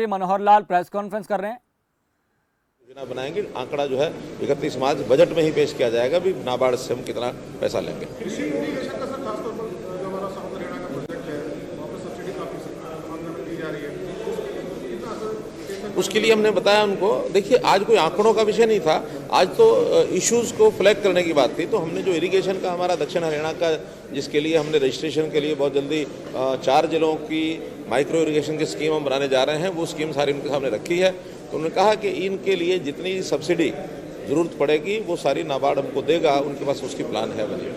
Manohar Lal press conference कर रहे हैं। योजना बनाएंगे, आंकड़ा जो है 31 मार्च बजट में ही पेश किया जाएगा भी नाबार्ड से हम कितना पैसा लेंगे। कृषि इरिगेशन का सर खासतौर पर जो हमारा साउथ हरियाणा का प्रोजेक्ट है वहाँ पर सब्सिडी काफी मात्रा में दी जा रही है, कितना असर उसके लिए हमने बताया उनको, देखिए आज कोई आंकड़ों का विषय नहीं था, आज तो इश्यूज को फ्लैग करने की बात थी। तो हमने जो इरिगेशन का हमारा दक्षिण हरियाणा का, जिसके लिए हमने रजिस्ट्रेशन के लिए बहुत जल्दी 4 जिलों की माइक्रो इरिगेशन की स्कीम हम बनाने जा रहे हैं, वो स्कीम सारी उनके सामने रखी है। तो उन्होंने कहा कि इनके लिए जितनी सब्सिडी जरूरत पड़ेगी वो सारी नाबार्ड हमको देगा, उनके पास उसकी प्लान है बनी।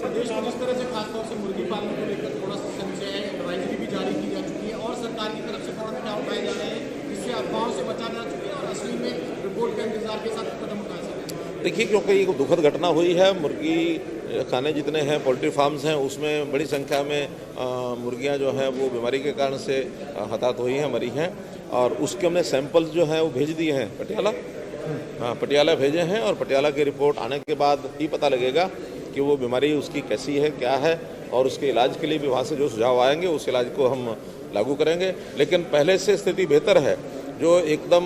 प्रदेश में जिस तरह से खासतौर से मुर्गी पालन को लेकर थोड़ा सा संशय है, एडवाइजरी भी जारी की जा चुकी है और सरकार की तरफ से फौरन क्या उठाए जा रहे हैं जिससे अफवाहों से बचा जा चुके हैं और असली में रिपोर्ट के इंतजार के साथ कदम उठाए सकें। देखिए, क्योंकि ये दुखद घटना हुई है, मुर्गी खाने जितने हैं पोल्ट्री फार्म्स हैं उसमें बड़ी संख्या में मुर्गियां जो हैं वो बीमारी के कारण से हताहत हुई हैं, मरी हैं, और उसके हमने सैंपल्स जो हैं वो भेज दिए हैं पटियाला। हाँ, पटियाला भेजे हैं और पटियाला की रिपोर्ट आने के बाद ही पता लगेगा कि वो बीमारी उसकी कैसी है, क्या है, और उसके इलाज के लिए भी वहाँ से जो सुझाव आएंगे उस इलाज को हम लागू करेंगे। लेकिन पहले से स्थिति बेहतर है। जो एकदम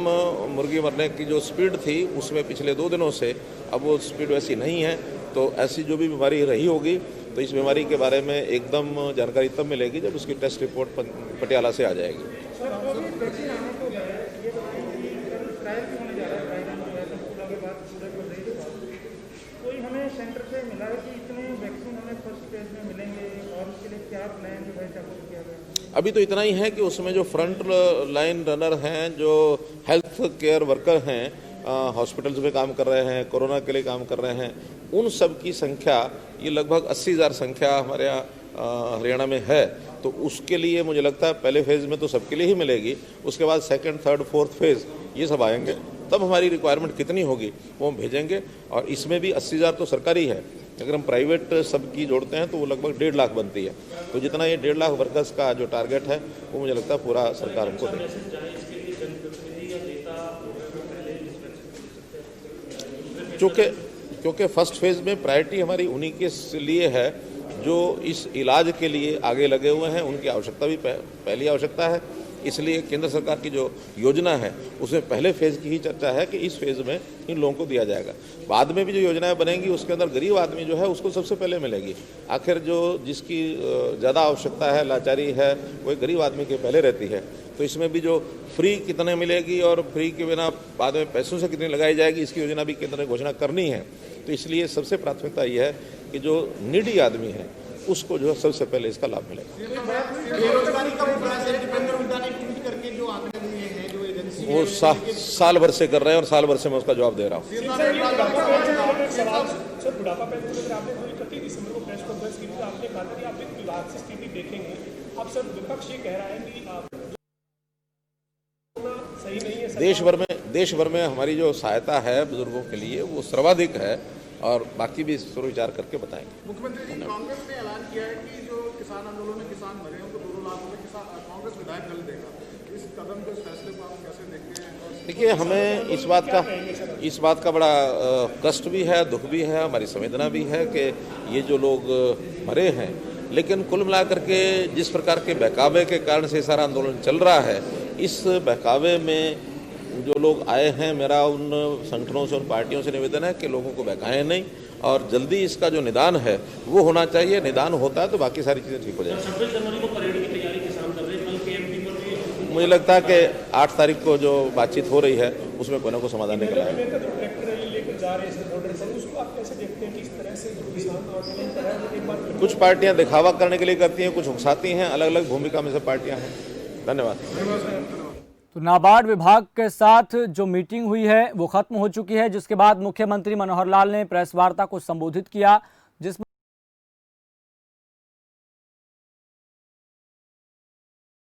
मुर्गी मरने की जो स्पीड थी उसमें पिछले 2 दिनों से अब वो स्पीड वैसी नहीं है। तो ऐसी जो भी बीमारी रही होगी तो इस बीमारी के बारे में एकदम जानकारी तब मिलेगी जब उसकी टेस्ट रिपोर्ट पटियाला से आ जाएगी। कोई हमें सेंटर से मिला है कि इतने वैक्सीन हमें फर्स्ट फेज में मिलेंगे और उसके लिए क्या प्लान जो है किया गया? अभी तो इतना ही है कि उसमें जो फ्रंट लाइन रनर हैं, जो हेल्थ केयर वर्कर हैं, हॉस्पिटल्स में काम कर रहे हैं, कोरोना के लिए काम कर रहे हैं, उन सब की संख्या ये लगभग 80,000 संख्या हमारे यहाँ हरियाणा में है। तो उसके लिए मुझे लगता है पहले फेज़ में तो सबके लिए ही मिलेगी, उसके बाद सेकंड, थर्ड, फोर्थ फेज़ ये सब आएंगे, तब हमारी रिक्वायरमेंट कितनी होगी वो हम भेजेंगे। और इसमें भी 80,000 तो सरकारी है, अगर हम प्राइवेट सबकी जोड़ते हैं तो वो लगभग 1.5 लाख बनती है। तो जितना ये 1.5 लाख वर्कर्स का जो टारगेट है वो मुझे लगता है पूरा सरकार हमको देगी। क्योंकि फर्स्ट फेज़ में प्रायोरिटी हमारी उन्हीं के लिए है जो इस इलाज के लिए आगे लगे हुए हैं, उनकी आवश्यकता भी पहली आवश्यकता है। इसलिए केंद्र सरकार की जो योजना है उसमें पहले फेज़ की ही चर्चा है कि इस फेज़ में इन लोगों को दिया जाएगा। बाद में भी जो योजनाएं बनेंगी उसके अंदर गरीब आदमी जो है उसको सबसे पहले मिलेगी। आखिर जो जिसकी ज़्यादा आवश्यकता है, लाचारी है, वो गरीब आदमी के पहले रहती है। तो इसमें भी जो फ्री कितने मिलेगी और फ्री के बिना बाद में पैसों से कितनी लगाई जाएगी, इसकी योजना भी केंद्र ने घोषणा करनी है। तो इसलिए सबसे प्राथमिकता ये है कि जो नीडी आदमी है उसको जो है सबसे पहले इसका लाभ मिलेगा। बेरोजगारी का प्रयास है, दीपेंद्र हुड्डा ने ट्वीट करके जो आंकड़े दिए हैं, जो एजेंसी वो साल भर से कर रहे हैं और साल भर से मैं उसका जवाब दे रहा हूँ। सर, बुढ़ापा पेंशन अगर आपने 31 दिसंबर को प्रेस कॉन्फ्रेंस की तो आपने कहा था कि आप एक विवाद से स्थिति देखेंगे। अब सर विपक्ष ये कह रहा है कि सही नहीं है। देश भर में हमारी जो सहायता है बुजुर्गों के लिए वो सर्वाधिक है और बाकी भी इस पर विचार करके बताएंगे। मुख्यमंत्री जी, कांग्रेस ने ऐलान किया है कि जो किसान आंदोलन में किसान मरे उनको 2 लाख रुपए कांग्रेस विधायक दल देगा। इस कदम को, इस फैसले को आप कैसे देखते हैं? देखिए, हमें इस बात का बड़ा कष्ट भी है, दुख भी है, हमारी संवेदना भी है कि ये जो लोग मरे हैं, लेकिन कुल मिलाकर के जिस प्रकार के बहकावे के कारण से सारा आंदोलन चल रहा है, इस बहकावे में जो लोग आए हैं, मेरा उन संगठनों से, उन पार्टियों से निवेदन है कि लोगों को बहकाएं नहीं और जल्दी इसका जो निदान है वो होना चाहिए। निदान होता है तो बाकी सारी चीज़ें ठीक हो जाएंगी। 26 जनवरी को परेड की तैयारी किसान कर रहे हैं, कल केएमपी पर भी मुझे लगता है कि 8 तारीख को जो बातचीत हो रही है उसमें कोई ना कोई समाधान निकल आएगा। कुछ पार्टियां दिखावा करने के लिए करती हैं, कुछ उकसाती हैं, अलग अलग भूमिका में से पार्टियां हैं। धन्यवाद। तो नाबार्ड विभाग के साथ जो मीटिंग हुई है वो खत्म हो चुकी है, जिसके बाद मुख्यमंत्री मनोहर लाल ने प्रेस वार्ता को संबोधित किया, जिसमें